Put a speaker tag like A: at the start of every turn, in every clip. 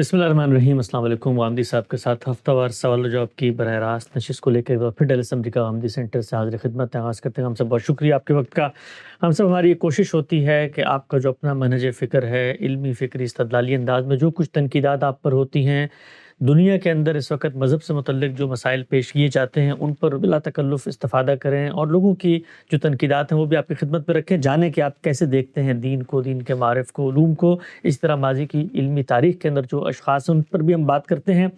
A: بسم اللہ الرحمن الرحیم۔ السلام علیکم۔ غامدی صاحب کے ساتھ ہفتہ وار سوال و جواب کی براہ راست نشست کو لے کے پھر ڈیلس امریکہ غامدی سینٹر سے حاضر خدمت آغاز کرتے ہیں۔ ہم سب بہت شکریہ آپ کے وقت کا۔ ہم سب ہماری یہ کوشش ہوتی ہے کہ آپ کا جو اپنا منہج فکر ہے، علمی فکری استدلالی انداز میں جو کچھ تنقیدات آپ پر ہوتی ہیں، دنیا کے اندر اس وقت مذہب سے متعلق جو مسائل پیش کیے جاتے ہیں ان پر بلا تکلف استفادہ کریں، اور لوگوں کی جو تنقیدات ہیں وہ بھی آپ کی خدمت میں رکھیں، جانیں کہ آپ کیسے دیکھتے ہیں دین کو، دین کے معارف کو، علوم کو۔ اس طرح ماضی کی علمی تاریخ کے اندر جو اشخاص ہیں ان پر بھی ہم بات کرتے ہیں۔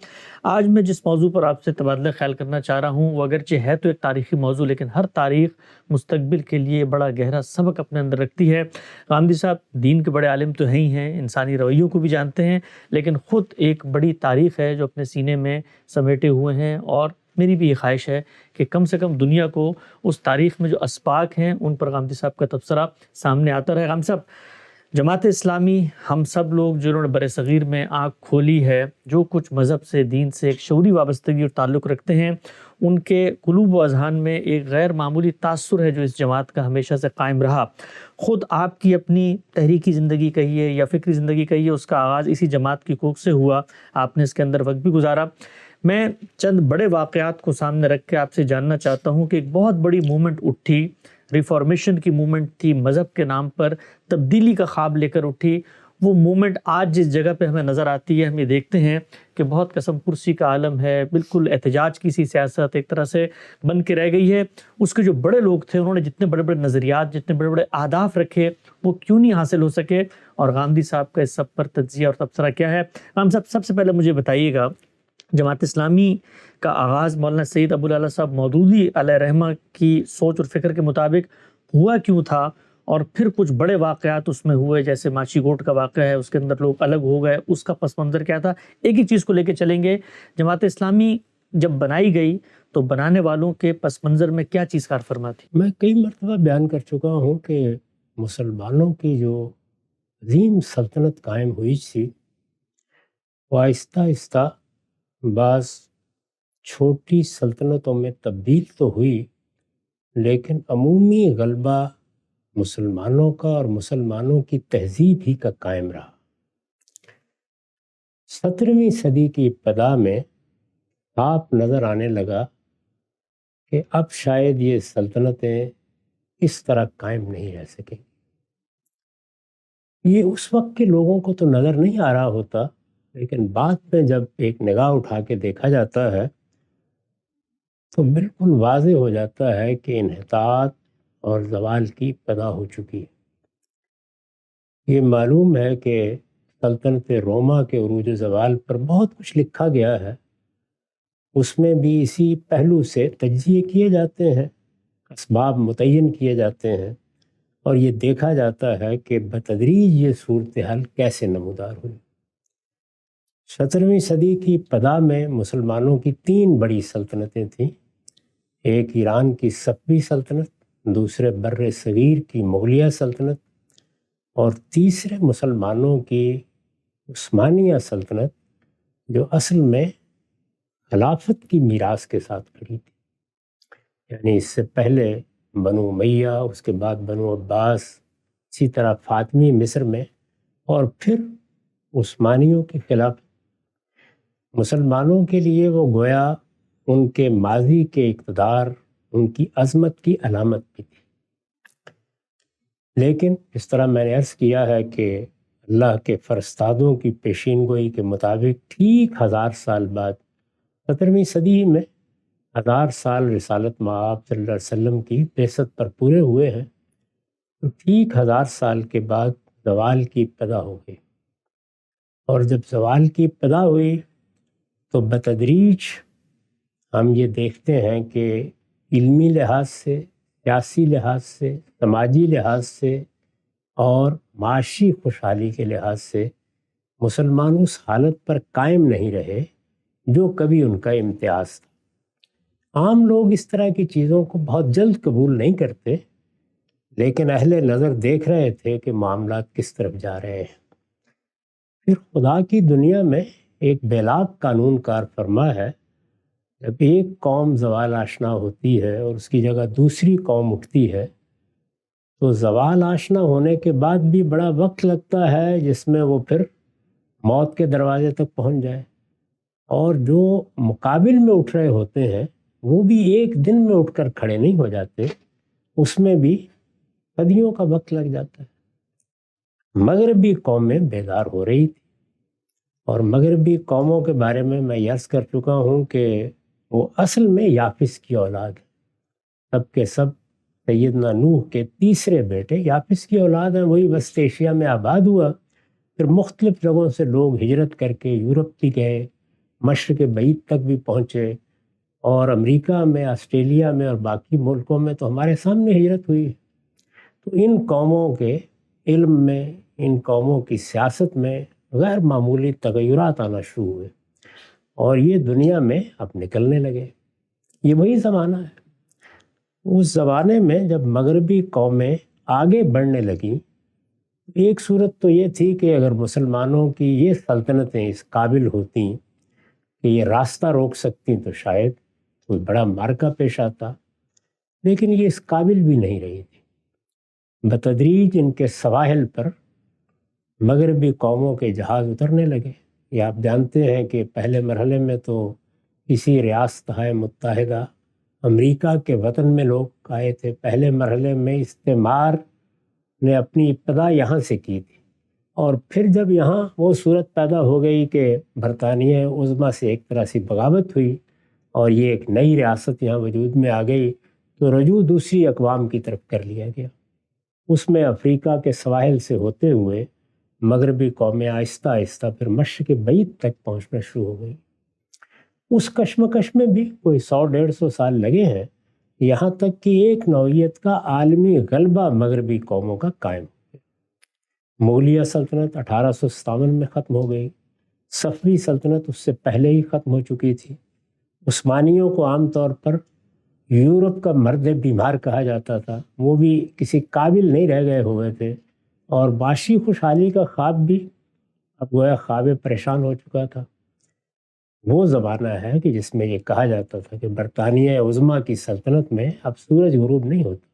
A: آج میں جس موضوع پر آپ سے تبادلہ خیال کرنا چاہ رہا ہوں وہ اگرچہ ہے تو ایک تاریخی موضوع، لیکن ہر تاریخ مستقبل کے لیے بڑا گہرا سبق اپنے اندر رکھتی ہے۔ غامدی صاحب دین کے بڑے عالم تو ہیں ہی ہیں، انسانی رویوں کو بھی جانتے ہیں، لیکن خود ایک بڑی تاریخ ہے جو اپنے سینے میں سمیٹے ہوئے ہیں، اور میری بھی یہ خواہش ہے کہ کم سے کم دنیا کو اس تاریخ میں جو اسباق ہیں ان پر غامدی صاحب کا تبصرہ سامنے آتا رہے۔ غامدی صاحب، جماعت اسلامی، ہم سب لوگ جنہوں نے بر صغیر میں آنکھ کھولی ہے، جو کچھ مذہب سے، دین سے ایک شعوری وابستگی اور تعلق رکھتے ہیں، ان کے قلوب و اذہان میں ایک غیر معمولی تاثر ہے جو اس جماعت کا ہمیشہ سے قائم رہا۔ خود آپ کی اپنی تحریکی زندگی کہیے یا فکری زندگی کہیے، اس کا آغاز اسی جماعت کی کوکھ سے ہوا، آپ نے اس کے اندر وقت بھی گزارا۔ میں چند بڑے واقعات کو سامنے رکھ کے آپ سے جاننا چاہتا ہوں کہ ایک بہت بڑی موومنٹ اٹھی، ریفارمیشن کی موومنٹ تھی، مذہب کے نام پر تبدیلی کا خواب لے کر اٹھی۔ وہ موومنٹ آج جس جگہ پہ ہمیں نظر آتی ہے، ہم یہ دیکھتے ہیں کہ بہت قسم کرسی کا عالم ہے، بالکل احتجاج کی سی سیاست ایک طرح سے بن کے رہ گئی ہے۔ اس کے جو بڑے لوگ تھے، انہوں نے جتنے بڑے بڑے نظریات، جتنے بڑے بڑے اہداف رکھے، وہ کیوں نہیں حاصل ہو سکے؟ اور غامدی صاحب کا اس سب پر تجزیہ اور تبصرہ کیا ہے؟ غامدی صاحب، سب سے پہلے مجھے بتائیے گا، جماعت اسلامی کا آغاز مولانا سید ابو العلا صاحب مودودی علیہ رحمہ کی سوچ اور فکر کے مطابق ہوا کیوں تھا؟ اور پھر کچھ بڑے واقعات اس میں ہوئے، جیسے ماچی گوٹ کا واقعہ ہے، اس کے اندر لوگ الگ ہو گئے، اس کا پس منظر کیا تھا؟ ایک ہی چیز کو لے کے چلیں گے، جماعت اسلامی جب بنائی گئی تو بنانے والوں کے پس منظر میں کیا چیز کار فرما تھی؟
B: میں کئی مرتبہ بیان کر چکا ہوں کہ مسلمانوں کی جو عظیم سلطنت قائم ہوئی تھی، وہ آہستہ آہستہ بعض چھوٹی سلطنتوں میں تبدیل تو ہوئی، لیکن عمومی غلبہ مسلمانوں کا اور مسلمانوں کی تہذیب ہی کا قائم رہا۔ 17ویں صدی کی ابتدا میں آپ نظر آنے لگا کہ اب شاید یہ سلطنتیں اس طرح قائم نہیں رہ سکیں۔ یہ اس وقت کے لوگوں کو تو نظر نہیں آ رہا ہوتا، لیکن بعد میں جب ایک نگاہ اٹھا کے دیکھا جاتا ہے تو بالکل واضح ہو جاتا ہے کہ انحطاط اور زوال کی ابتدا ہو چکی ہے۔ یہ معلوم ہے کہ سلطنت روما کے عروج و زوال پر بہت کچھ لکھا گیا ہے، اس میں بھی اسی پہلو سے تجزیے کیے جاتے ہیں، اسباب متعین کیے جاتے ہیں، اور یہ دیکھا جاتا ہے کہ بتدریج یہ صورتحال کیسے نمودار ہوئی۔ 17ویں صدی کی ابتدا میں مسلمانوں کی 3 بڑی سلطنتیں تھیں۔ ایک ایران کی صفوی سلطنت، دوسرے بر صغیر کی مغلیہ سلطنت، اور تیسرے مسلمانوں کی عثمانیہ سلطنت، جو اصل میں خلافت کی میراث کے ساتھ کھڑی تھی۔ یعنی اس سے پہلے بنو امیہ، اس کے بعد بنو عباس، اسی طرح فاطمی مصر میں، اور پھر عثمانیوں کے خلاف مسلمانوں کے لیے وہ گویا ان کے ماضی کے اقتدار، ان کی عظمت کی علامت بھی تھی۔ لیکن اس طرح میں نے عرض کیا ہے کہ اللہ کے فرستادوں کی پیشین گوئی کے مطابق ٹھیک 1000 سال بعد، 17ویں صدی میں 1000 سال رسالت مآب صلی اللہ علیہ وسلم کی بعثت پر پورے ہوئے ہیں، تو ٹھیک 1000 سال کے بعد زوال کی ابتدا ہو گئی۔ اور جب زوال کی ابتدا ہوئی تو بتدریج ہم یہ دیکھتے ہیں کہ علمی لحاظ سے، سیاسی لحاظ سے، سماجی لحاظ سے اور معاشی خوشحالی کے لحاظ سے مسلمان اس حالت پر قائم نہیں رہے جو کبھی ان کا امتیاز تھا۔ عام لوگ اس طرح کی چیزوں کو بہت جلد قبول نہیں کرتے، لیکن اہل نظر دیکھ رہے تھے کہ معاملات کس طرف جا رہے ہیں۔ پھر خدا کی دنیا میں ایک بیلاگ قانون کار فرما ہے، جب ایک قوم زوال آشنا ہوتی ہے اور اس کی جگہ دوسری قوم اٹھتی ہے، تو زوال آشنا ہونے کے بعد بھی بڑا وقت لگتا ہے جس میں وہ پھر موت کے دروازے تک پہنچ جائے، اور جو مقابل میں اٹھ رہے ہوتے ہیں وہ بھی ایک دن میں اٹھ کر کھڑے نہیں ہو جاتے، اس میں بھی صدیوں کا وقت لگ جاتا ہے۔ مغربی قومیں بیدار ہو رہی تھی، اور مغربی قوموں کے بارے میں عرض کر چکا ہوں کہ وہ اصل میں یافس کی اولاد ہے، سب کے سب سیدنا نوح کے تیسرے بیٹے یافس کی اولاد ہیں۔ وہی وسط ایشیا میں آباد ہوا، پھر مختلف جگہوں سے لوگ ہجرت کر کے یورپ بھی گئے، مشرق بعید تک بھی پہنچے، اور امریکہ میں، آسٹریلیا میں اور باقی ملکوں میں تو ہمارے سامنے ہجرت ہوئی ہے۔ تو ان قوموں کے علم میں، ان قوموں کی سیاست میں غیر معمولی تغیرات آنا شروع ہوئے، اور یہ دنیا میں اب نکلنے لگے۔ یہ وہی زمانہ ہے۔ اس زمانے میں جب مغربی قومیں آگے بڑھنے لگیں، ایک صورت تو یہ تھی کہ اگر مسلمانوں کی یہ سلطنتیں اس قابل ہوتیں کہ یہ راستہ روک سکتی تو شاید کوئی بڑا معرکہ پیش آتا، لیکن یہ اس قابل بھی نہیں رہی تھی۔ بتدریج ان کے سواحل پر مغربی قوموں کے جہاز اترنے لگے۔ یہ آپ جانتے ہیں کہ پہلے مرحلے میں تو کسی ریاستہائے متحدہ امریکہ کے وطن میں لوگ آئے تھے۔ پہلے مرحلے میں استعمار نے اپنی ابتدا یہاں سے کی تھی، اور پھر جب یہاں وہ صورت پیدا ہو گئی کہ برطانیہ عظمیٰ سے ایک طرح سے بغاوت ہوئی اور یہ ایک نئی ریاست یہاں وجود میں آ گئی، تو رجوع دوسری اقوام کی طرف کر لیا گیا۔ اس میں افریقہ کے سواحل سے ہوتے ہوئے مغربی قومیں آہستہ آہستہ پھر مشرق بعید تک پہنچنا شروع ہو گئی۔ اس کشمکش میں بھی کوئی 100-150 سال لگے ہیں، یہاں تک کہ ایک نوعیت کا عالمی غلبہ مغربی قوموں کا قائم ہو گیا۔ مغلیہ سلطنت 1857 میں ختم ہو گئی، صفوی سلطنت اس سے پہلے ہی ختم ہو چکی تھی۔ عثمانیوں کو عام طور پر یورپ کا مرد بیمار کہا جاتا تھا، وہ بھی کسی قابل نہیں رہ گئے ہوئے تھے، اور معاشی خوشحالی کا خواب بھی اب گویا خواب پریشان ہو چکا تھا۔ وہ زمانہ ہے کہ جس میں یہ کہا جاتا تھا کہ برطانیہ عظمیٰ کی سلطنت میں اب سورج غروب نہیں ہوتا،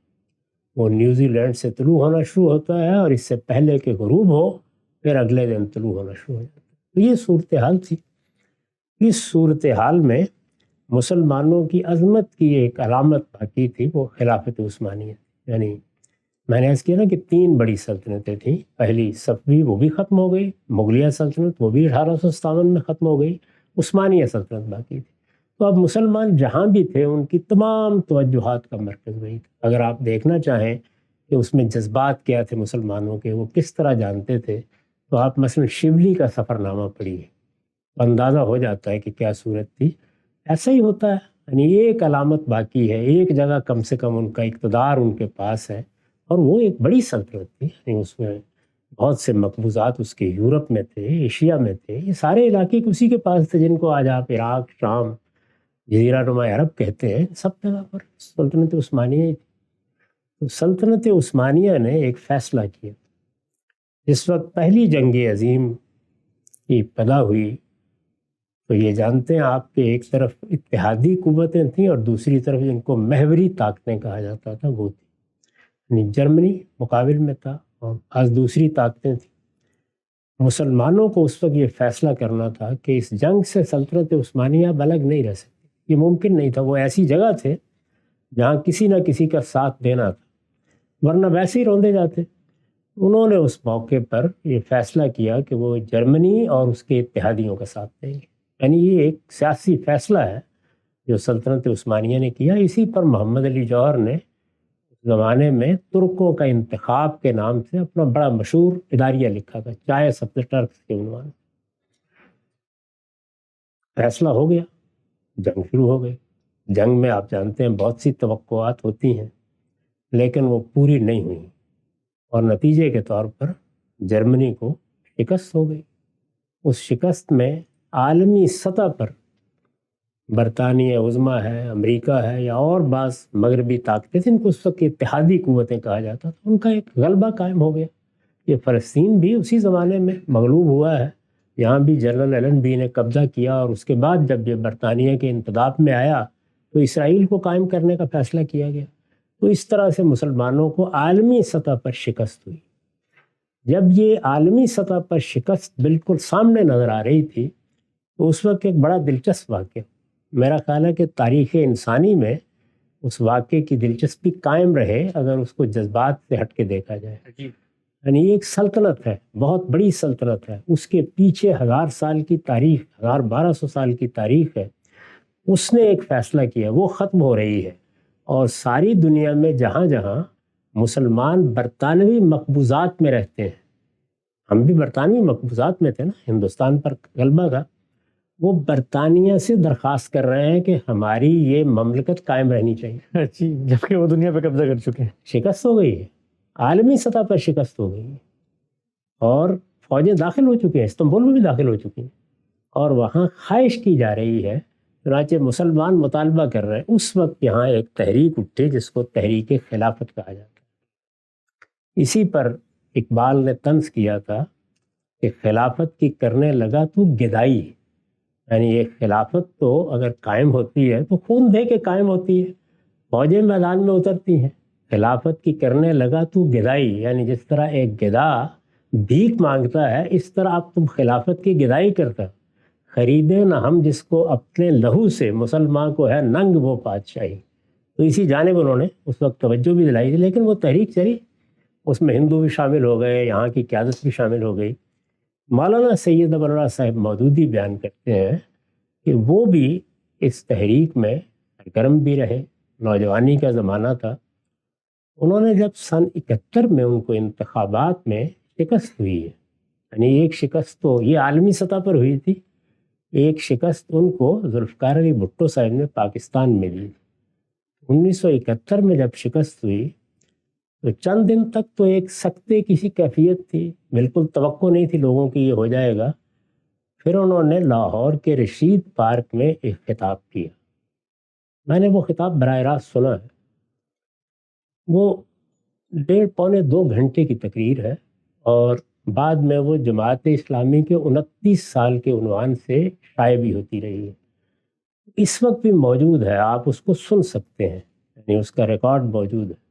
B: وہ نیوزی لینڈ سے طلوع ہونا شروع ہوتا ہے، اور اس سے پہلے کہ غروب ہو پھر اگلے دن طلوع ہونا شروع ہو جاتا ہے۔ تو یہ صورتحال تھی۔ اس صورتحال میں مسلمانوں کی عظمت کی ایک علامت باقی تھی، وہ خلافت عثمانیہ، یعنی میں نے عرض کیا نا کہ 3 بڑی سلطنتیں تھیں۔ پہلی صفوی، وہ بھی ختم ہو گئی، مغلیہ سلطنت وہ بھی 1857 میں ختم ہو گئی، عثمانیہ سلطنت باقی تھی۔ تو اب مسلمان جہاں بھی تھے ان کی تمام توجہات کا مرکز وہی تھا۔ اگر آپ دیکھنا چاہیں کہ اس میں جذبات کیا تھے مسلمانوں کے، وہ کس طرح جانتے تھے، تو آپ مثلا شبلی کا سفر نامہ پڑھیے، اندازہ ہو جاتا ہے کہ کیا صورت تھی۔ ایسا ہی ہوتا ہے، یعنی ایک علامت باقی ہے، ایک جگہ کم سے کم ان کا اقتدار ان کے پاس ہے، اور وہ ایک بڑی سلطنت تھی، یعنی اس میں بہت سے مقبوضات اس کے یورپ میں تھے، ایشیا میں تھے، یہ سارے علاقے اسی کے پاس تھے، جن کو آج آپ عراق، شام، جزیرہ نما عرب کہتے ہیں۔ سب جگہ پر سلطنت عثمانیہ ہی تھی۔ تو سلطنت عثمانیہ نے ایک فیصلہ کیا۔ جس وقت پہلی جنگ عظیم کی ابتدا ہوئی تو یہ جانتے ہیں آپ کہ ایک طرف اتحادی قوتیں تھیں اور دوسری طرف جن کو محوری طاقتیں کہا جاتا تھا وہ تھی، یعنی جرمنی مقابل میں تھا اور آج دوسری طاقتیں تھیں۔ مسلمانوں کو اس وقت یہ فیصلہ کرنا تھا کہ اس جنگ سے سلطنت عثمانیہ الگ نہیں رہ سکتی، یہ ممکن نہیں تھا۔ وہ ایسی جگہ تھے جہاں کسی نہ کسی کا ساتھ دینا تھا، ورنہ ویسے ہی روندے جاتے۔ انہوں نے اس موقع پر یہ فیصلہ کیا کہ وہ جرمنی اور اس کے اتحادیوں کا ساتھ دیں گے، یعنی یہ ایک سیاسی فیصلہ ہے جو سلطنت عثمانیہ نے کیا۔ اسی پر محمد علی جوہر نے زمانے میں ترکوں کا انتخاب کے نام سے اپنا بڑا مشہور اداریہ لکھا تھا، چائس آف دی ٹرکس کے عنوان۔ فیصلہ ہو گیا، جنگ شروع ہو گئی۔ جنگ میں آپ جانتے ہیں بہت سی توقعات ہوتی ہیں، لیکن وہ پوری نہیں ہوئی، اور نتیجے کے طور پر جرمنی کو شکست ہو گئی۔ اس شکست میں عالمی سطح پر برطانیہ عظمیٰ ہے، امریکہ ہے، یا اور بعض مغربی طاقتیں جن کو اس وقت اتحادی قوتیں کہا جاتا تھا، ان کا ایک غلبہ قائم ہو گیا۔ یہ فلسطین بھی اسی زمانے میں مغلوب ہوا ہے، یہاں بھی جنرل ایلنبی نے قبضہ کیا، اور اس کے بعد جب یہ برطانیہ کے انتداب میں آیا تو اسرائیل کو قائم کرنے کا فیصلہ کیا گیا۔ تو اس طرح سے مسلمانوں کو عالمی سطح پر شکست ہوئی۔ جب یہ عالمی سطح پر شکست بالکل سامنے نظر آ رہی تھی تو اس وقت ایک بڑا دلچسپ واقعہ، میرا خیال ہے کہ تاریخ انسانی میں اس واقعے کی دلچسپی قائم رہے اگر اس کو جذبات سے ہٹ کے دیکھا جائے۔ یعنی یہ ایک سلطنت ہے، بہت بڑی سلطنت ہے، اس کے پیچھے 1000 سال کی تاریخ، 1200 سال کی تاریخ ہے۔ اس نے ایک فیصلہ کیا، وہ ختم ہو رہی ہے، اور ساری دنیا میں جہاں جہاں مسلمان برطانوی مقبوضات میں رہتے ہیں، ہم بھی برطانوی مقبوضات میں تھے نا، ہندوستان پر غلبہ تھا، وہ برطانیہ سے درخواست کر رہے ہیں کہ ہماری یہ مملکت قائم رہنی چاہیے،
A: جبکہ وہ دنیا پہ قبضہ کر چکے ہیں۔
B: شکست ہو گئی ہے، عالمی سطح پر شکست ہو گئی ہے، اور فوجیں داخل ہو چکی ہیں، استنبول میں بھی داخل ہو چکی ہیں، اور وہاں خواہش کی جا رہی ہے، چنانچہ مسلمان مطالبہ کر رہے ہیں۔ اس وقت یہاں ایک تحریک اٹھی جس کو تحریک خلافت کہا جاتا ہے۔ اسی پر اقبال نے طنز کیا تھا کہ خلافت کی کرنے لگا تو گدائی، یعنی یہ خلافت تو اگر قائم ہوتی ہے تو خون دے کے قائم ہوتی ہے، فوجیں میدان میں اترتی ہیں، خلافت کی کرنے لگا تو گدائی، یعنی جس طرح ایک گدا بھیک مانگتا ہے اس طرح اب تم خلافت کی گدائی کرتا، خریدے نہ ہم جس کو اپنے لہو سے، مسلمان کو ہے ننگ وہ بادشاہی۔ تو اسی جانب انہوں نے اس وقت توجہ بھی دلائی تھی، لیکن وہ تحریک چلی، اس میں ہندو بھی شامل ہو گئے، یہاں کی قیادت بھی شامل ہو گئی۔ مولانا سید ابو اللہ صاحب مودودی بیان کرتے ہیں کہ وہ بھی اس تحریک میں سرگرم بھی رہے، نوجوانی کا زمانہ تھا۔ انہوں نے جب سن 71 میں ان کو انتخابات میں شکست ہوئی ہے، یعنی ایک شکست تو یہ عالمی سطح پر ہوئی تھی، ایک شکست ان کو ذوالفقار علی بھٹو صاحب نے پاکستان میں دی۔ 1971 میں جب شکست ہوئی تو چند دن تک تو ایک سکتے کسی کیفیت تھی، بالکل توقع نہیں تھی لوگوں کی یہ ہو جائے گا۔ پھر انہوں نے لاہور کے رشید پارک میں ایک خطاب کیا، میں نے وہ خطاب براہ راست سنا ہے، وہ 1.5-2 گھنٹے کی تقریر ہے، اور بعد میں وہ جماعت اسلامی کے 29 سال کے عنوان سے شائع بھی ہوتی رہی ہے، اس وقت بھی موجود ہے، آپ اس کو سن سکتے ہیں، یعنی اس کا ریکارڈ موجود ہے۔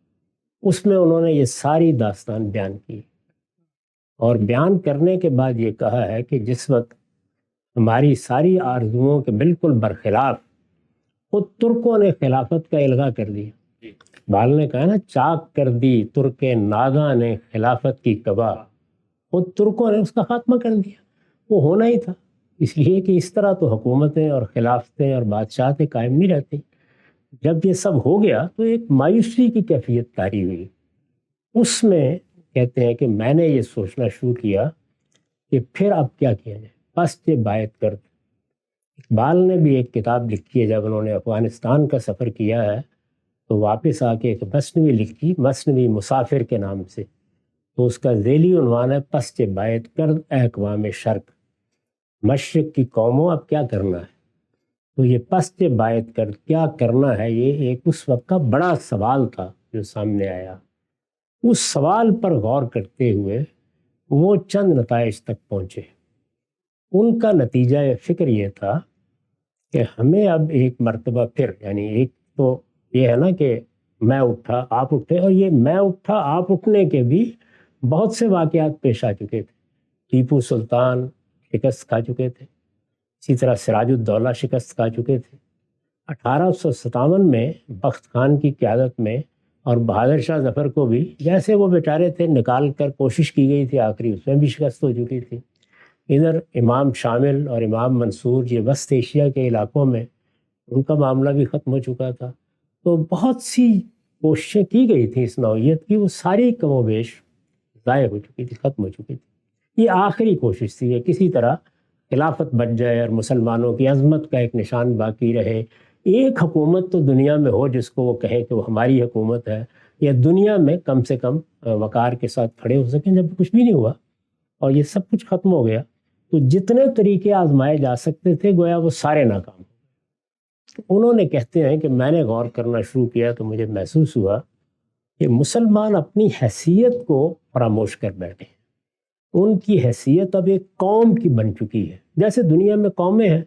B: اس میں انہوں نے یہ ساری داستان بیان کی، اور بیان کرنے کے بعد یہ کہا ہے کہ جس وقت ہماری ساری آرزوؤں کے بالکل برخلاف خود ترکوں نے خلافت کا الغا کر دیا، اقبال نے کہا نا، چاک کر دی ترک ناگاں نے خلافت کی کبا، خود ترکوں نے اس کا خاتمہ کر دیا۔ وہ ہونا ہی تھا، اس لیے کہ اس طرح تو حکومتیں اور خلافتیں اور بادشاہتیں قائم نہیں رہتی۔ جب یہ سب ہو گیا تو ایک مایوسی کی کیفیت طاری ہوئی، اس میں کہتے ہیں کہ میں نے یہ سوچنا شروع کیا کہ پھر اب کیا کیا جائے، پست بایت کرد۔ اقبال نے بھی ایک کتاب لکھی ہے، جب انہوں نے افغانستان کا سفر کیا ہے تو واپس آ کے ایک مثنوی لکھی، مثنوی مسافر کے نام سے، تو اس کا ذیلی عنوان ہے پست بایت کرد اے اقوام شرق، مشرق کی قوموں اب کیا کرنا ہے۔ تو یہ پست بایت کرد کیا کرنا ہے، یہ ایک اس وقت کا بڑا سوال تھا جو سامنے آیا۔ اس سوال پر غور کرتے ہوئے وہ چند نتائج تک پہنچے۔ ان کا نتیجہ فکر یہ تھا کہ ہمیں اب ایک مرتبہ پھر، یعنی ایک تو یہ ہے نا کہ میں اٹھا آپ اٹھے، اور یہ میں اٹھا آپ اٹھنے کے بھی بہت سے واقعات پیش آ چکے تھے۔ ٹیپو سلطان شکست کھا چکے تھے، اسی طرح سراج الدولہ شکست کھا چکے تھے۔ 1857 میں بخت خان کی قیادت میں اور بہادر شاہ ظفر کو بھی، جیسے وہ بیچارے تھے، نکال کر کوشش کی گئی تھی، آخری اس میں بھی شکست ہو چکی تھی۔ ادھر امام شامل اور امام منصور یہ وسط ایشیا کے علاقوں میں ان کا معاملہ بھی ختم ہو چکا تھا۔ تو بہت سی کوششیں کی گئی تھیں اس نوعیت کی، وہ ساری کم و بیش ضائع ہو چکی تھی، ختم ہو چکی تھی۔ یہ آخری کوشش تھی کہ کسی طرح خلافت بچ جائے اور مسلمانوں کی عظمت کا ایک نشان باقی رہے، ایک حکومت تو دنیا میں ہو جس کو وہ کہیں کہ وہ ہماری حکومت ہے، یا دنیا میں کم سے کم وقار کے ساتھ کھڑے ہو سکیں۔ جب کچھ بھی نہیں ہوا اور یہ سب کچھ ختم ہو گیا تو جتنے طریقے آزمائے جا سکتے تھے گویا وہ سارے ناکام ہو۔ انہوں نے کہتے ہیں کہ میں نے غور کرنا شروع کیا تو مجھے محسوس ہوا کہ مسلمان اپنی حیثیت کو فراموش کر بیٹھے ہیں، ان کی حیثیت اب ایک قوم کی بن چکی ہے، جیسے دنیا میں قومیں ہیں،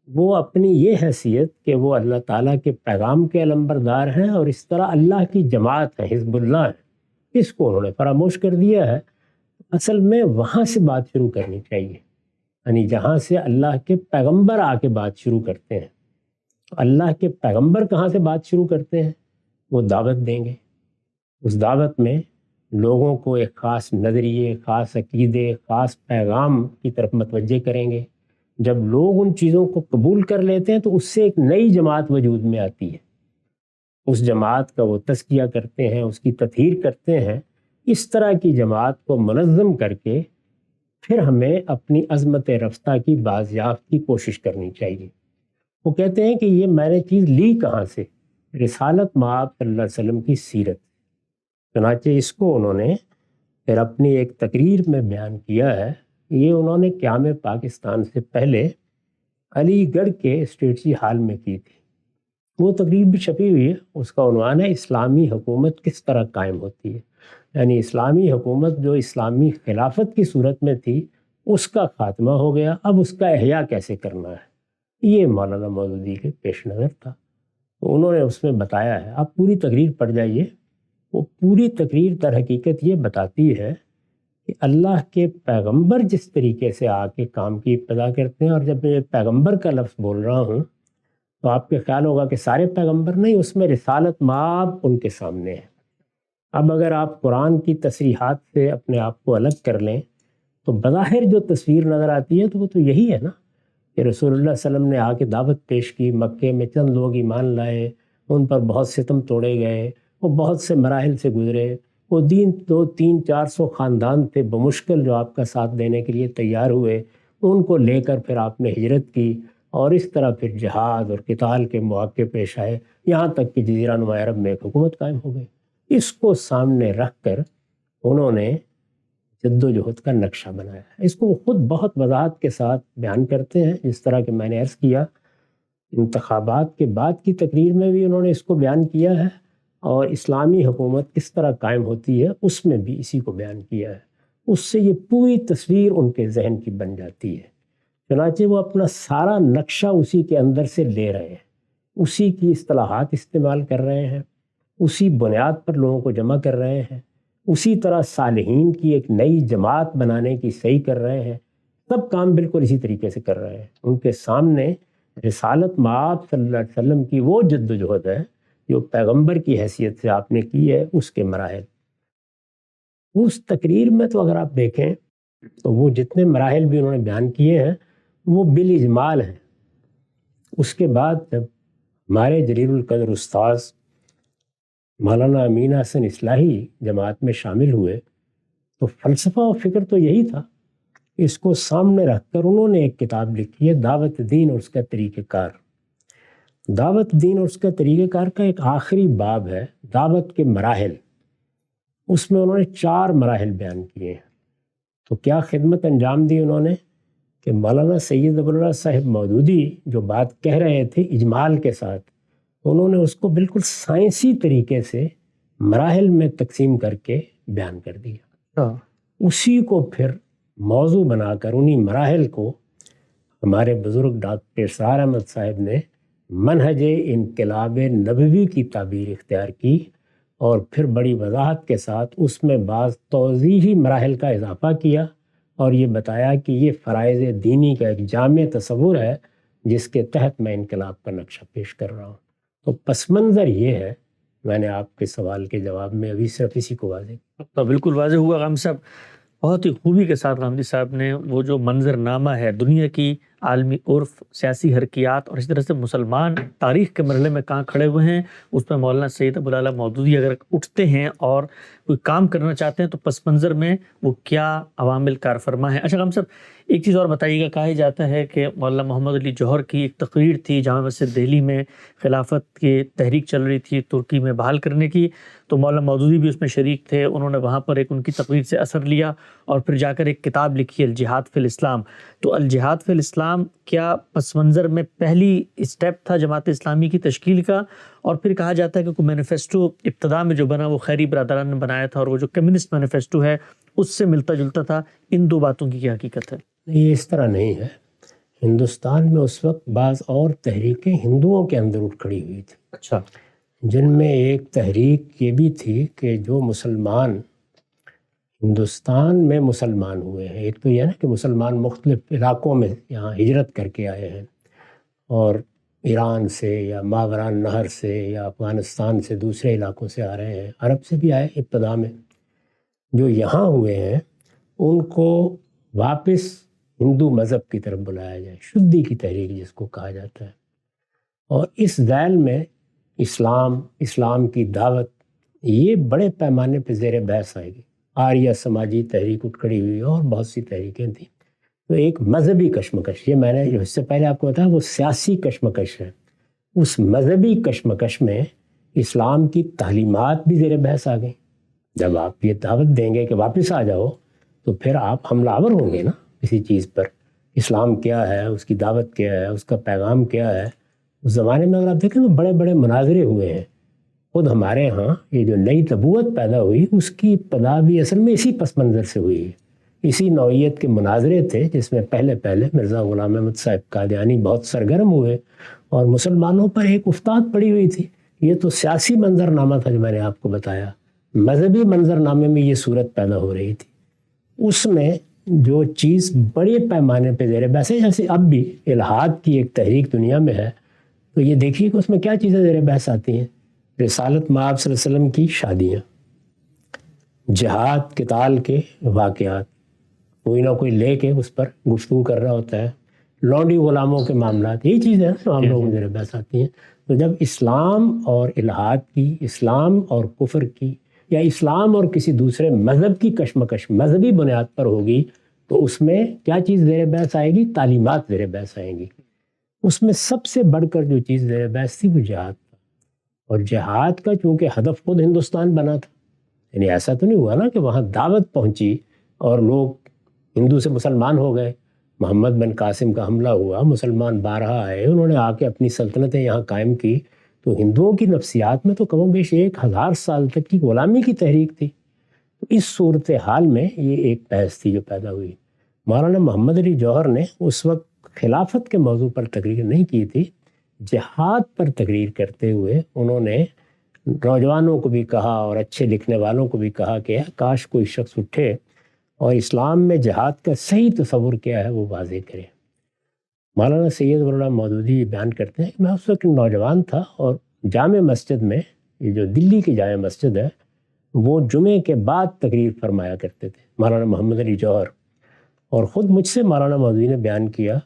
B: وہ اپنی یہ حیثیت کہ وہ اللہ تعالیٰ کے پیغام کے علمبردار ہیں اور اس طرح اللہ کی جماعت ہے، حزب اللہ ہے، اس کو انہوں نے فراموش کر دیا ہے۔ اصل میں وہاں سے بات شروع کرنی چاہیے، یعنی جہاں سے اللہ کے پیغمبر آ کے بات شروع کرتے ہیں۔ اللہ کے پیغمبر کہاں سے بات شروع کرتے ہیں؟ وہ دعوت دیں گے، اس دعوت میں لوگوں کو ایک خاص نظریے، خاص عقیدے، خاص پیغام کی طرف متوجہ کریں گے۔ جب لوگ ان چیزوں کو قبول کر لیتے ہیں تو اس سے ایک نئی جماعت وجود میں آتی ہے، اس جماعت کا وہ تزکیہ کرتے ہیں، اس کی تطہیر کرتے ہیں۔ اس طرح کی جماعت کو منظم کر کے پھر ہمیں اپنی عظمت رفتہ کی بازیافت کی کوشش کرنی چاہیے۔ وہ کہتے ہیں کہ یہ میں نے چیز لی کہاں سے؟ رسالت مآب صلی اللہ علیہ وسلم کی سیرت۔ چنانچہ اس کو انہوں نے پھر اپنی ایک تقریر میں بیان کیا ہے۔ یہ انہوں نے قیام پاکستان سے پہلے علی گڑھ کے اسٹریٹجی ہال میں کی تھی۔ وہ تقریر بھی چھپی ہوئی ہے، اس کا عنوان ہے اسلامی حکومت کس طرح قائم ہوتی ہے، یعنی اسلامی حکومت جو اسلامی خلافت کی صورت میں تھی اس کا خاتمہ ہو گیا، اب اس کا احیاء کیسے کرنا ہے، یہ مولانا مودودی کے پیش نظر تھا۔ تو انہوں نے اس میں بتایا ہے، آپ پوری تقریر پڑھ جائیے۔ وہ پوری تقریر در حقیقت یہ بتاتی ہے کہ اللہ کے پیغمبر جس طریقے سے آ کے کام کی ابتدا کرتے ہیں، اور جب میں پیغمبر کا لفظ بول رہا ہوں تو آپ کے خیال ہوگا کہ سارے پیغمبر نہیں، اس میں رسالت مآب ان کے سامنے ہے۔ اب اگر آپ قرآن کی تصریحات سے اپنے آپ کو الگ کر لیں تو بظاہر جو تصویر نظر آتی ہے تو وہ تو یہی ہے نا کہ رسول اللہ صلی اللہ علیہ وسلم نے آ کے دعوت پیش کی، مکے میں چند لوگ ایمان لائے، ان پر بہت ستم توڑے گئے، وہ بہت سے مراحل سے گزرے، وہ 200-300-400 خاندان تھے بمشکل جو آپ کا ساتھ دینے کے لیے تیار ہوئے، ان کو لے کر پھر آپ نے ہجرت کی، اور اس طرح پھر جہاد اور قتال کے مواقع پیش آئے، یہاں تک کہ جزیرہ نما عرب میں ایک حکومت قائم ہو گئی۔ اس کو سامنے رکھ کر انہوں نے جد و جہد کا نقشہ بنایا ہے۔ اس کو وہ خود بہت وضاحت کے ساتھ بیان کرتے ہیں، جس طرح کہ میں نے عرض کیا انتخابات کے بعد کی تقریر میں بھی انہوں نے اس کو بیان کیا ہے، اور اسلامی حکومت کس طرح قائم ہوتی ہے اس میں بھی اسی کو بیان کیا ہے۔ اس سے یہ پوری تصویر ان کے ذہن کی بن جاتی ہے، چنانچہ وہ اپنا سارا نقشہ اسی کے اندر سے لے رہے ہیں، اسی کی اصطلاحات استعمال کر رہے ہیں، اسی بنیاد پر لوگوں کو جمع کر رہے ہیں، اسی طرح صالحین کی ایک نئی جماعت بنانے کی صحیح کر رہے ہیں۔ سب کام بالکل اسی طریقے سے کر رہے ہیں۔ ان کے سامنے رسالت مآب صلی اللہ علیہ وسلم کی وہ جد و جہد ہے جو پیغمبر کی حیثیت سے آپ نے کی ہے، اس کے مراحل۔ اس تقریر میں تو اگر آپ دیکھیں تو وہ جتنے مراحل بھی انہوں نے بیان کیے ہیں وہ بالاجمال ہیں۔ اس کے بعد جب ہمارے جلیل القدر استاذ مولانا امین حسن اصلاحی جماعت میں شامل ہوئے تو فلسفہ و فکر تو یہی تھا۔ اس کو سامنے رکھ کر انہوں نے ایک کتاب لکھی ہے دعوت دین اور اس کا طریقہ کار۔ دعوت دین اور اس کا طریقہ کار کا ایک آخری باب ہے دعوت کے مراحل، اس میں انہوں نے 4 مراحل بیان کیے ہیں۔ تو کیا خدمت انجام دی انہوں نے کہ مولانا سید ابوالعلا صاحب مودودی جو بات کہہ رہے تھے اجمال کے ساتھ، انہوں نے اس کو بالکل سائنسی طریقے سے مراحل میں تقسیم کر کے بیان کر دیا۔ اسی کو پھر موضوع بنا کر انہی مراحل کو ہمارے بزرگ ڈاکٹر اسرار احمد صاحب نے منہج انقلاب نبوی کی تعبیر اختیار کی، اور پھر بڑی وضاحت کے ساتھ اس میں بعض توضیحی مراحل کا اضافہ کیا، اور یہ بتایا کہ یہ فرائض دینی کا ایک جامع تصور ہے جس کے تحت میں انقلاب کا نقشہ پیش کر رہا ہوں۔ تو پس منظر یہ ہے، میں نے آپ کے سوال کے جواب میں ابھی صرف اسی کو واضح کیا۔
A: تو بالکل واضح ہوا غام صاحب، بہت ہی خوبی کے ساتھ غامدی صاحب نے وہ جو منظر نامہ ہے دنیا کی عالمی عرف، سیاسی حرکیات اور اس طرح سے مسلمان تاریخ کے مرحلے میں کہاں کھڑے ہوئے ہیں، اس میں مولانا سید ابوالعلا مودودی اگر اٹھتے ہیں اور کوئی کام کرنا چاہتے ہیں تو پس منظر میں وہ کیا عوامل کار فرما ہیں۔ اچھا غام صاحب ایک چیز اور بتائیے گا، کہا جاتا ہے کہ مولانا محمد علی جوہر کی ایک تقریر تھی جامع مسجد دہلی میں، خلافت کی تحریک چل رہی تھی ترکی میں بحال کرنے کی، تو مولانا مودودی بھی اس میں شریک تھے، انہوں نے وہاں پر ایک ان کی تقریر سے اثر لیا اور پھر جا کر ایک کتاب لکھی الجہاد فی الاسلام۔ تو الجہاد فی الاسلام کیا پس منظر میں پہلی اسٹیپ تھا جماعت اسلامی کی تشکیل کا، اور پھر کہا جاتا ہے کہ کوئی مینیفیسٹو ابتدا میں جو بنا وہ خیری برادران نے بنایا تھا، اور وہ جو کمیونسٹ مینیفیسٹو ہے اس سے ملتا جلتا تھا، ان 2 باتوں کی کیا حقیقت ہے؟
B: یہ اس طرح نہیں ہے۔ ہندوستان میں اس وقت بعض اور تحریکیں ہندوؤں کے اندر اٹھ کھڑی ہوئی تھی،
A: اچھا،
B: جن میں ایک تحریک یہ بھی تھی کہ جو مسلمان ہندوستان میں مسلمان ہوئے ہیں، ایک تو یہ نا کہ مسلمان مختلف علاقوں میں یہاں ہجرت کر کے آئے ہیں، اور ایران سے یا ماوران نہر سے یا افغانستان سے دوسرے علاقوں سے آ رہے ہیں، عرب سے بھی آئے ابتدا میں، جو یہاں ہوئے ہیں ان کو واپس ہندو مذہب کی طرف بلایا جائے، شدی کی تحریک جس کو کہا جاتا ہے، اور اس ذیل میں اسلام کی دعوت یہ بڑے پیمانے پہ زیر بحث آئے گی۔ آریہ سماجی تحریک اٹھ کھڑی ہوئی اور بہت سی تحریکیں تھیں، تو ایک مذہبی کشمکش، یہ میں نے جو اس سے پہلے آپ کو بتایا وہ سیاسی کشمکش ہے، اس مذہبی کشمکش میں اسلام کی تعلیمات بھی زیر بحث آ گئیں۔ جب آپ یہ دعوت دیں گے کہ واپس آ جاؤ تو پھر آپ حملہ آور ہوں گے نا کسی چیز پر، اسلام کیا ہے، اس کی دعوت کیا ہے، اس کا پیغام کیا ہے۔ اس زمانے میں اگر آپ دیکھیں تو بڑے بڑے مناظرے ہوئے ہیں، خود ہمارے ہاں یہ جو نئی نبوت پیدا ہوئی اس کی ابتدا بھی اصل میں اسی پس منظر سے ہوئی ہے، اسی نوعیت کے مناظرے تھے جس میں پہلے مرزا غلام احمد صاحب قادیانی بہت سرگرم ہوئے اور مسلمانوں پر ایک افتاد پڑی ہوئی تھی۔ یہ تو سیاسی منظر نامہ تھا جو میں نے آپ کو بتایا، مذہبی منظر نامے میں یہ صورت پیدا ہو رہی تھی۔ اس میں جو چیز بڑے پیمانے پہ زیر بحث ہے، جیسے اب بھی الحاد کی ایک تحریک دنیا میں ہے، تو یہ دیکھیے کہ اس میں کیا چیزیں زیر بحث آتی ہیں۔ رسالت مآب صلی اللہ علیہ وسلم کی شادیاں، جہاد قتال کے واقعات، کوئی نہ کوئی لے کے اس پر گفتگو کر رہا ہوتا ہے، لونڈی غلاموں کے معاملات، یہی چیزیں ہیں جو عام لوگوں میں زیر بحث آتی ہیں۔ تو جب اسلام اور الحاد کی، اسلام اور کفر کی، یا اسلام اور کسی دوسرے مذہب کی کشمکش مذہبی بنیاد پر ہوگی تو اس میں کیا چیز زیر بحث آئے گی؟ تعلیمات زیر بحث آئیں گی۔ اس میں سب سے بڑھ کر جو چیز زیر بحث تھی وہ جہاد تھا، اور جہاد کا چونکہ ہدف خود ہندوستان بنا تھا، یعنی ایسا تو نہیں ہوا نا کہ وہاں دعوت پہنچی اور لوگ ہندو سے مسلمان ہو گئے، محمد بن قاسم کا حملہ ہوا، مسلمان بارہا آئے، انہوں نے آ کے اپنی سلطنتیں یہاں قائم کی، تو ہندوؤں کی نفسیات میں تو کم و بیش 1000 سال تک کی غلامی کی تحریک تھی۔ تو اس صورتحال میں یہ ایک بحث تھی جو پیدا ہوئی۔ مولانا محمد علی جوہر نے اس وقت خلافت کے موضوع پر تقریر نہیں کی تھی، جہاد پر تقریر کرتے ہوئے انہوں نے نوجوانوں کو بھی کہا اور اچھے لکھنے والوں کو بھی کہا کہ کاش کوئی شخص اٹھے اور اسلام میں جہاد کا صحیح تصور کیا ہے وہ واضح کرے۔ مولانا سید ولی اللہ مودودی بیان کرتے ہیں کہ میں اس وقت نوجوان تھا اور جامع مسجد میں، یہ جو دلی کی جامع مسجد ہے، وہ جمعے کے بعد تقریر فرمایا کرتے تھے مولانا محمد علی جوہر، اور خود مجھ سے مولانا مودودی نے بیان کیا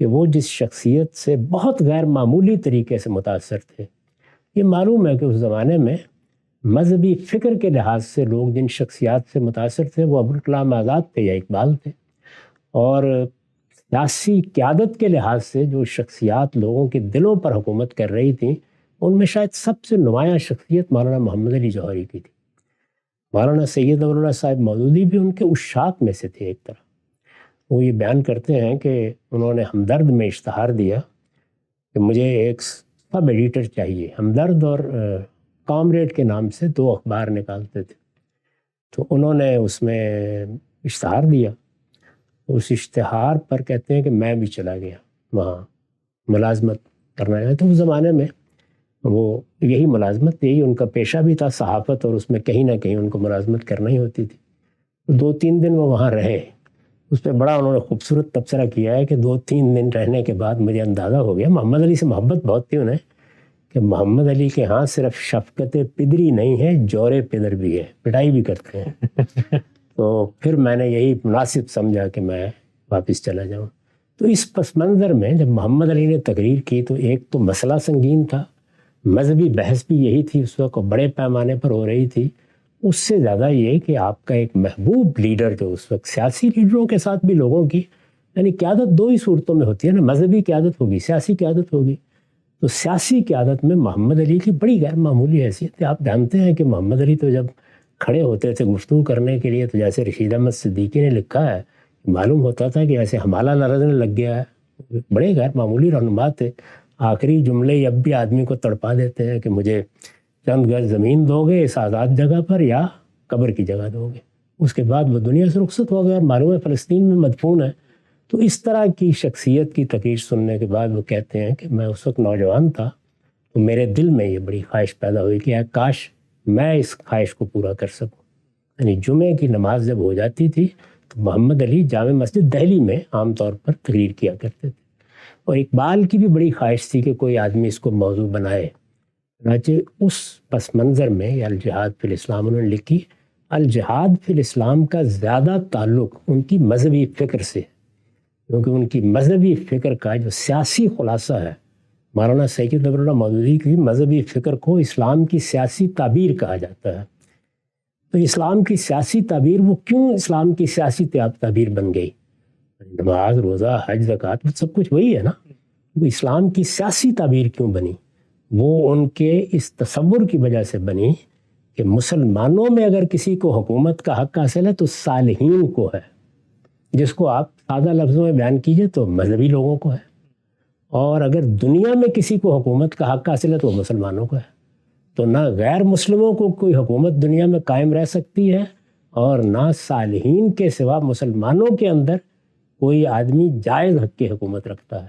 B: کہ وہ جس شخصیت سے بہت غیر معمولی طریقے سے متاثر تھے۔ یہ معلوم ہے کہ اس زمانے میں مذہبی فکر کے لحاظ سے لوگ جن شخصیات سے متاثر تھے وہ ابوالکلام آزاد تھے یا اقبال تھے، اور سیاسی قیادت کے لحاظ سے جو شخصیات لوگوں کے دلوں پر حکومت کر رہی تھیں ان میں شاید سب سے نمایاں شخصیت مولانا محمد علی جوہری کی تھی۔ مولانا سید ولی اللہ صاحب مودودی بھی ان کے اشاق میں سے تھے ایک طرح۔ وہ یہ بیان کرتے ہیں کہ انہوں نے ہمدرد میں اشتہار دیا کہ مجھے ایک سب ایڈیٹر چاہیے۔ ہمدرد اور کامریڈ کے نام سے 2 اخبار نکالتے تھے، تو انہوں نے اس میں اشتہار دیا۔ اس اشتہار پر کہتے ہیں کہ میں بھی چلا گیا وہاں ملازمت کرنا ہے، تو اس زمانے میں وہ یہی ملازمت، یہی ان کا پیشہ بھی تھا، صحافت، اور اس میں کہیں نہ کہیں ان کو ملازمت کرنا ہی ہوتی تھی۔ 2-3 دن وہ وہاں رہے، اس پہ بڑا انہوں نے خوبصورت تبصرہ کیا ہے کہ 2-3 دن رہنے کے بعد مجھے اندازہ ہو گیا، محمد علی سے محبت بہت تھی انہیں، کہ محمد علی کے ہاں صرف شفقت پدری نہیں ہے، جور پدر بھی ہے، پٹائی بھی کرتے ہیں۔ تو پھر میں نے یہی مناسب سمجھا کہ میں واپس چلا جاؤں۔ تو اس پس منظر میں جب محمد علی نے تقریر کی تو ایک تو مسئلہ سنگین تھا، مذہبی بحث بھی یہی تھی اس وقت، بڑے پیمانے پر ہو رہی تھی۔ اس سے زیادہ یہ کہ آپ کا ایک محبوب لیڈر جو اس وقت، سیاسی لیڈروں کے ساتھ بھی لوگوں کی، یعنی قیادت 2 ہی صورتوں میں ہوتی ہے نا، مذہبی قیادت ہوگی، سیاسی قیادت ہوگی۔ تو سیاسی قیادت میں محمد علی کی بڑی غیر معمولی حیثیت ہے۔ آپ جانتے ہیں کہ محمد علی تو جب کھڑے ہوتے تھے گفتگو کرنے کے لیے تو جیسے رشید احمد صدیقی نے لکھا ہے، معلوم ہوتا تھا کہ ایسے ہمالہ لرزنے لگ گیا ہے۔ بڑے غیر معمولی رہنما تھے۔ آخری جملے اب بھی آدمی کو تڑپا دیتے ہیں کہ مجھے چند گز زمین دو گے اس آزاد جگہ پر یا قبر کی جگہ دو گے۔ اس کے بعد وہ دنیا سے رخصت ہو گیا اور معلوم ہے فلسطین میں مدفون ہے۔ تو اس طرح کی شخصیت کی تقریر سننے کے بعد وہ کہتے ہیں کہ میں اس وقت نوجوان تھا تو میرے دل میں یہ بڑی خواہش پیدا ہوئی کہ کاش میں اس خواہش کو پورا کر سکوں۔ یعنی جمعے کی نماز جب ہو جاتی تھی تو محمد علی جامع مسجد دہلی میں عام طور پر تقریر کیا کرتے تھے، اور اقبال کی بھی بڑی خواہش تھی کہ کوئی آدمی اس کو موضوع بنائے۔ چنانچہ اس پس منظر میں یہ الجہاد فی الاسلام انہوں نے لکھی۔ الجہاد فی الاسلام کا زیادہ تعلق ان کی مذہبی فکر سے، کیونکہ ان کی مذہبی فکر کا جو سیاسی خلاصہ ہے، مولانا سید ظفر اللہ مودودی کی مذہبی فکر کو اسلام کی سیاسی تعبیر کہا جاتا ہے۔ تو اسلام کی سیاسی تعبیر وہ کیوں اسلام کی سیاسی تعبیر بن گئی؟ نماز، روزہ، حج، زکوٰۃ، سب کچھ وہی ہے نا۔ وہ اسلام کی سیاسی تعبیر کیوں بنی؟ وہ ان کے اس تصور کی وجہ سے بنی کہ مسلمانوں میں اگر کسی کو حکومت کا حق حاصل ہے تو صالحین کو ہے، جس کو آپ سادہ لفظوں میں بیان کیجئے تو مذہبی لوگوں کو ہے، اور اگر دنیا میں کسی کو حکومت کا حق حاصل ہے تو مسلمانوں کو ہے۔ تو نہ غیر مسلموں کو کوئی حکومت دنیا میں قائم رہ سکتی ہے، اور نہ صالحین کے سوا مسلمانوں کے اندر کوئی آدمی جائز حق کی حکومت رکھتا ہے۔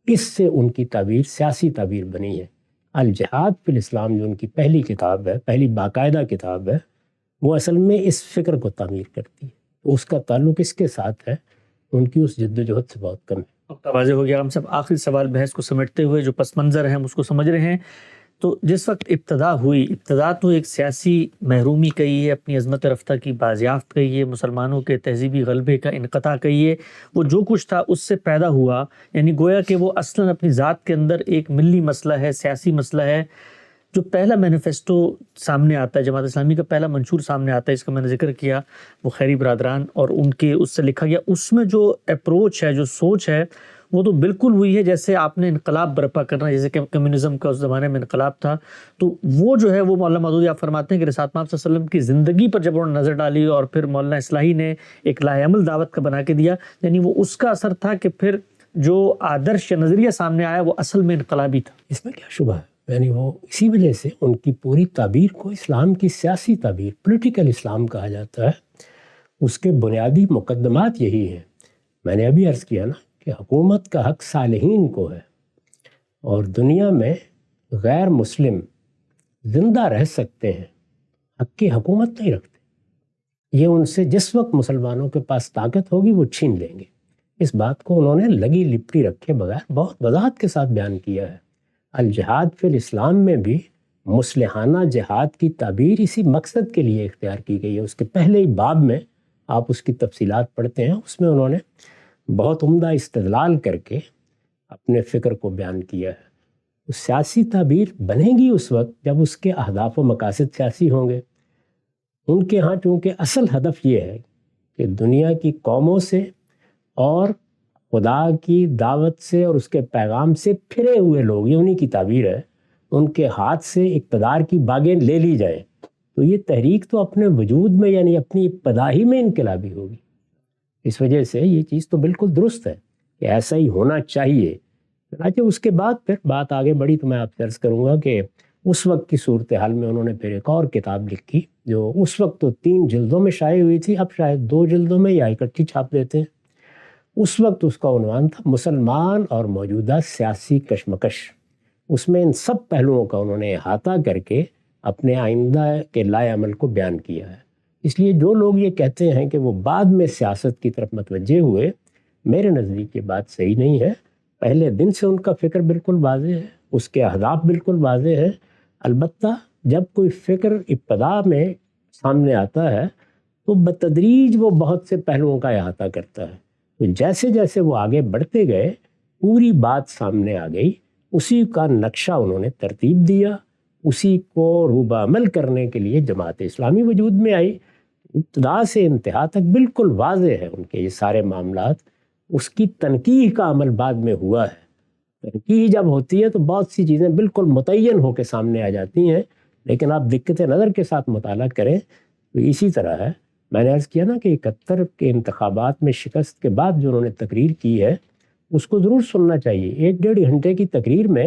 B: اس سے ان کی تعبیر سیاسی تعبیر بنی ہے۔ الجہاد فی الاسلام جو ان کی پہلی کتاب ہے، پہلی باقاعدہ کتاب ہے، وہ اصل میں اس فکر کو تعمیر کرتی ہے۔ تو اس کا تعلق اس کے ساتھ ہے، ان کی اس جد و جہد سے بہت کم ہے۔
A: واضح ہو گیا۔ ہم سب آخری سوال بحث کو سمیٹتے ہوئے جو پس منظر ہے ہم اس کو سمجھ رہے ہیں۔ تو جس وقت ابتدا ہوئی، ابتدا تو ایک سیاسی محرومی کہیے، اپنی عظمت رفتہ کی بازیافت کہیے، مسلمانوں کے تہذیبی غلبے کا انقطاع کہیے، وہ جو کچھ تھا اس سے پیدا ہوا، یعنی گویا کہ وہ اصلاً اپنی ذات کے اندر ایک ملی مسئلہ ہے، سیاسی مسئلہ ہے۔ جو پہلا مینیفیسٹو سامنے آتا ہے، جماعت اسلامی کا پہلا منشور سامنے آتا ہے، اس کا میں نے ذکر کیا، وہ خیری برادران اور ان کے اس سے لکھا گیا، اس میں جو اپروچ ہے، جو سوچ ہے، وہ تو بالکل وہی ہے جیسے آپ نے انقلاب برپا کرنا، جیسے کہ کمیونزم کا اس زمانے میں انقلاب تھا۔ تو وہ جو ہے وہ مولانا مودودی آپ فرماتے ہیں کہ رسالت مآب صلی اللہ علیہ وسلم کی زندگی پر جب انہوں نے نظر ڈالی اور پھر مولانا اصلاحی نے ایک لاہ عمل دعوت کا بنا کے دیا، یعنی وہ اس کا اثر تھا کہ پھر جو آدرش یا نظریہ سامنے آیا وہ اصل میں انقلابی تھا۔
B: اس میں کیا شبہ ہے؟ یعنی وہ اسی وجہ سے ان کی پوری تعبیر کو اسلام کی سیاسی تعبیر، پولیٹیکل اسلام کہا جاتا ہے۔ اس کے بنیادی مقدمات یہی ہیں۔ میں نے ابھی عرض کیا نا کہ حکومت کا حق صالحین کو ہے، اور دنیا میں غیر مسلم زندہ رہ سکتے ہیں، حق کی حکومت نہیں رکھتے۔ یہ ان سے جس وقت مسلمانوں کے پاس طاقت ہوگی وہ چھین لیں گے۔ اس بات کو انہوں نے لگی لپٹی رکھے بغیر بہت وضاحت کے ساتھ بیان کیا ہے۔ الجہاد فی الاسلام میں بھی مصلحانہ جہاد کی تعبیر اسی مقصد کے لیے اختیار کی گئی ہے۔ اس کے پہلے ہی باب میں آپ اس کی تفصیلات پڑھتے ہیں، اس میں انہوں نے بہت عمدہ استدلال کر کے اپنے فکر کو بیان کیا ہے۔ سیاسی تعبیر بنے گی اس وقت جب اس کے اہداف و مقاصد سیاسی ہوں گے۔ ان کے ہاں چونکہ اصل ہدف یہ ہے کہ دنیا کی قوموں سے اور خدا کی دعوت سے اور اس کے پیغام سے پھرے ہوئے لوگ، یہ انہی کی تعبیر ہے، ان کے ہاتھ سے اقتدار کی باغیں لے لی جائیں، تو یہ تحریک تو اپنے وجود میں یعنی اپنی ابتدا ہی میں انقلابی ہوگی۔ اس وجہ سے یہ چیز تو بالکل درست ہے کہ ایسا ہی ہونا چاہیے۔ چنانچہ اس کے بعد پھر بات آگے بڑھی تو میں آپ سے عرض کروں گا کہ اس وقت کی صورتحال میں انہوں نے پھر ایک اور کتاب لکھی جو اس وقت تو 3 جلدوں میں شائع ہوئی تھی، اب شاید 2 جلدوں میں یا اکٹھی چھاپ دیتے ہیں۔ اس وقت اس کا عنوان تھا مسلمان اور موجودہ سیاسی کشمکش۔ اس میں ان سب پہلوؤں کا انہوں نے احاطہ کر کے اپنے آئندہ کے لائے عمل کو بیان کیا ہے۔ اس لیے جو لوگ یہ کہتے ہیں کہ وہ بعد میں سیاست کی طرف متوجہ ہوئے، میرے نزدیک یہ بات صحیح نہیں ہے۔ پہلے دن سے ان کا فکر بالکل واضح ہے، اس کے اہداف بالکل واضح ہے۔ البتہ جب کوئی فکر ابتدا میں سامنے آتا ہے تو بتدریج وہ بہت سے پہلوؤں کا احاطہ کرتا ہے۔ تو جیسے جیسے وہ آگے بڑھتے گئے پوری بات سامنے آ گئی، اسی کا نقشہ انہوں نے ترتیب دیا، اسی کو روبہ عمل کرنے کے لیے جماعت اسلامی وجود میں آئی۔ ابتدا سے انتہا تک بالکل واضح ہے ان کے یہ سارے معاملات۔ اس کی تنقیح کا عمل بعد میں ہوا ہے۔ تنقیح جب ہوتی ہے تو بہت سی چیزیں بالکل متعین ہو کے سامنے آ جاتی ہیں، لیکن آپ دقت نظر کے ساتھ مطالعہ کریں تو اسی طرح ہے۔ میں نے عرض کیا نا کہ 71 کے انتخابات میں شکست کے بعد جو انہوں نے تقریر کی ہے اس کو ضرور سننا چاہیے۔ 1-1.5 گھنٹے کی تقریر میں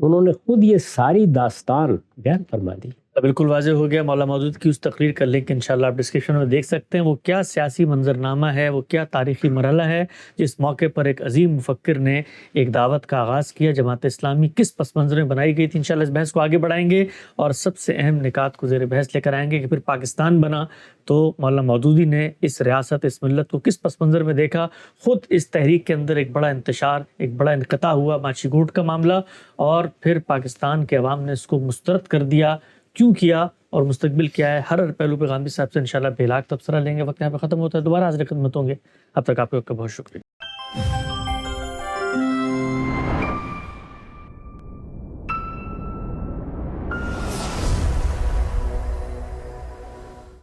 B: انہوں نے خود یہ ساری داستان بیان فرما دی۔
A: بالکل واضح ہو گیا مولانا مودود کی اس تقریر کا لنک انشاءاللہ آپ ڈسکرپشن میں دیکھ سکتے ہیں. وہ کیا سیاسی منظرنامہ ہے, وہ کیا تاریخی مرحلہ ہے جس موقع پر ایک عظیم مفکر نے ایک دعوت کا آغاز کیا. جماعت اسلامی کس پس منظر میں بنائی گئی تھی, انشاءاللہ اس بحث کو آگے بڑھائیں گے اور سب سے اہم نکات کو زیر بحث لے کر آئیں گے کہ پھر پاکستان بنا تو مولانا مودودی نے اس ریاست, اس ملت کو کس پس منظر میں دیکھا. خود اس تحریک کے اندر ایک بڑا انتشار, ایک بڑا انقطاع ہوا, ماچھی گوٹ کا معاملہ, اور پھر پاکستان کے عوام نے اس کو مسترد کر دیا. کیوں کیا اور مستقبل کیا ہے, ہر پہلو پہ غامدی صاحب سے انشاءاللہ بے لاکھ تبصرہ لیں گے. وقت یہاں پہ ختم ہوتا ہے, دوبارہ حاضر خدمت ہوں گے. اب تک آپ کا بہت شکریہ.